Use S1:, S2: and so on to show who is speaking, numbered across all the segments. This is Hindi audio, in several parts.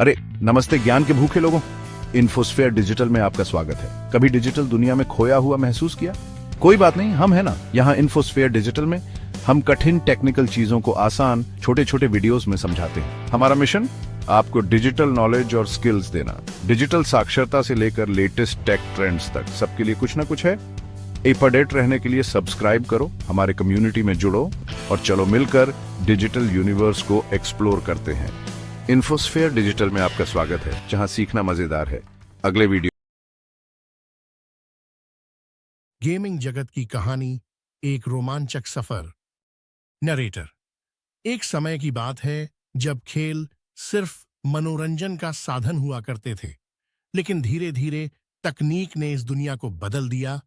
S1: अरे नमस्ते ज्ञान के भूखे लोगों। इन्फोस्फेयर डिजिटल में आपका स्वागत है। कभी डिजिटल दुनिया में खोया हुआ महसूस किया? कोई बात नहीं, हम है ना यहाँ इन्फोस्फेयर डिजिटल में। हम कठिन टेक्निकल चीजों को आसान छोटे छोटे वीडियोस में समझाते हैं। हमारा मिशन आपको डिजिटल नॉलेज और स्किल्स देना। डिजिटल साक्षरता से लेकर लेटेस्ट टेक ट्रेंड्स तक सबके लिए कुछ ना कुछ है। अपडेट रहने के लिए सब्सक्राइब करो, हमारे कम्युनिटी में जुड़ो और चलो मिलकर डिजिटल यूनिवर्स को एक्सप्लोर करते हैं। इन्फोस्फेयर डिजिटल में आपका स्वागत है, जहां सीखना मजेदार है। अगले वीडियो।
S2: गेमिंग जगत की कहानी, एक रोमांचक सफर। नरेटर। एक समय की बात है जब खेल सिर्फ मनोरंजन का साधन हुआ करते थे, लेकिन धीरे धीरे तकनीक ने इस दुनिया को बदल दिया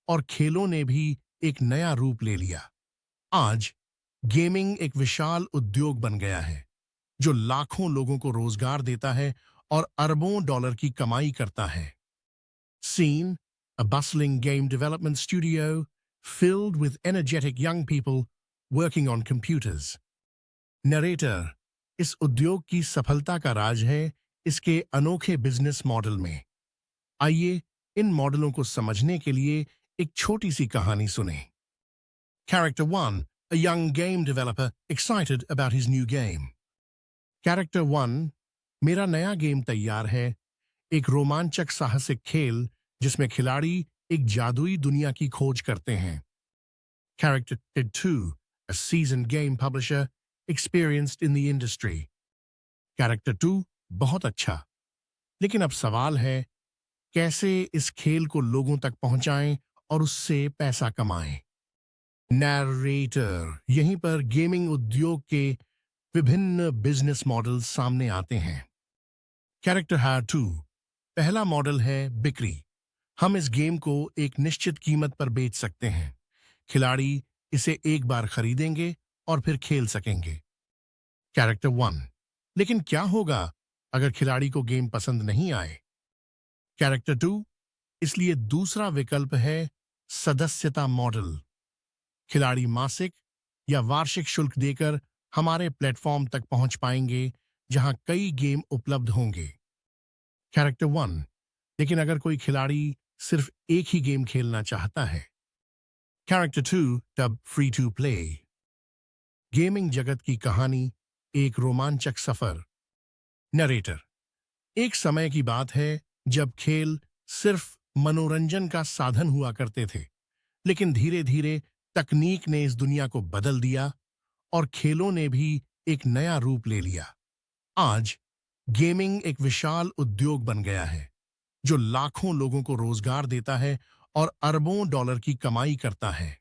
S2: और खेलों ने भी एक नया रूप ले लिया। आज गेमिंग एक विशाल उद्योग बन गया है जो लाखों लोगों को रोजगार देता है और अरबों डॉलर की कमाई करता है। Scene, a bustling game development studio filled with energetic young people working on computers. Narrator, इस उद्योग की सफलता का राज है इसके अनोखे बिजनेस मॉडल में। आइए इन मॉडलों को समझने के लिए एक छोटी सी कहानी सुनें। Character 1, a young game developer excited about his new game. Character 1, मेरा नया गेम तैयार है। एक रोमांचक साहसिक खेल जिसमें खिलाड़ी एक जादुई दुनिया की खोज करते हैं। Character 2, a seasoned game publisher experienced in the industry. Character 2, बहुत अच्छा। लेकिन अब सवाल है, कैसे इस खेल को लोगों तक पहुंचाएं और उससे पैसा कमाएं? नैरेटर, यहीं पर गेमिंग उद्योग के विभिन्न बिजनेस मॉडल सामने आते हैं। कैरेक्टर हायर 2, पहला मॉडल है बिक्री। हम इस गेम को एक निश्चित कीमत पर बेच सकते हैं। खिलाड़ी इसे एक बार खरीदेंगे और फिर खेल सकेंगे। कैरेक्टर 1, लेकिन क्या होगा अगर खिलाड़ी को गेम पसंद नहीं आए? कैरेक्टर 2, इसलिए दूसरा विकल्प है सदस्यता मॉडल। खिलाड़ी मासिक या वार्षिक शुल्क देकर हमारे प्लेटफॉर्म तक पहुंच पाएंगे जहां कई गेम उपलब्ध होंगे। कैरेक्टर 1, लेकिन अगर कोई खिलाड़ी सिर्फ एक ही गेम खेलना चाहता है? कैरेक्टर 2, तब फ्री टू प्ले। गेमिंग जगत की कहानी, एक रोमांचक सफर। नरेटर, एक समय की बात है जब खेल सिर्फ मनोरंजन का साधन हुआ करते थे, लेकिन धीरे धीरे तकनीक ने इस दुनिया को बदल दिया और खेलों ने भी एक नया रूप ले लिया। आज गेमिंग एक विशाल उद्योग बन गया है जो लाखों लोगों को रोजगार देता है और अरबों डॉलर की कमाई करता है।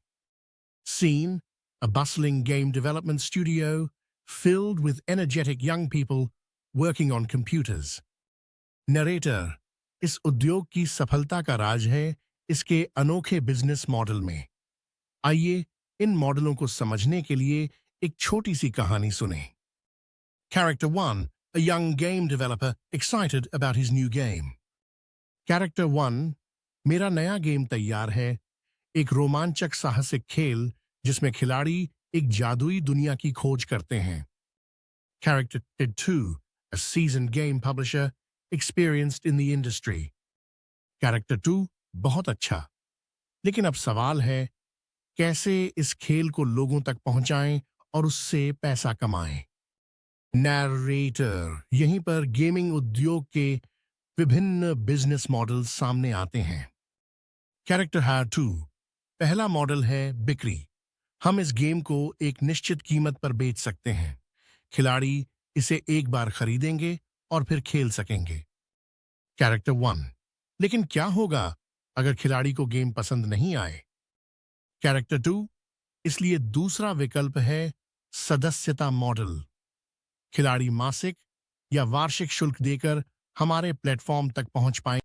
S2: Scene, a bustling game development studio filled with energetic young people working on computers. Narrator, इस उद्योग की सफलता का राज है इसके अनोखे बिजनेस मॉडल में। आइए इन मॉडलों को समझने के लिए एक छोटी सी कहानी सुनें। Character 1, a young game developer excited about his new game. Character 1, मेरा नया गेम तैयार है। एक रोमांचक साहसिक खेल जिसमें खिलाड़ी एक जादुई दुनिया की खोज करते हैं। Character 2, a seasoned game publisher experienced in the industry. Character 2, बहुत अच्छा। लेकिन अब सवाल है, कैसे इस खेल को लोगों तक पहुंचाएं और उससे पैसा कमाएं? नैरेटर, यहीं पर गेमिंग उद्योग के विभिन्न बिजनेस मॉडल सामने आते हैं। कैरेक्टर हायर 2, पहला मॉडल है बिक्री। हम इस गेम को एक निश्चित कीमत पर बेच सकते हैं। खिलाड़ी इसे एक बार खरीदेंगे और फिर खेल सकेंगे। कैरेक्टर 1, लेकिन क्या होगा अगर खिलाड़ी को गेम पसंद नहीं आए? कैरेक्टर 2, इसलिए दूसरा विकल्प है सदस्यता मॉडल। खिलाड़ी मासिक या वार्षिक शुल्क देकर हमारे प्लेटफॉर्म तक पहुंच पाएंगे।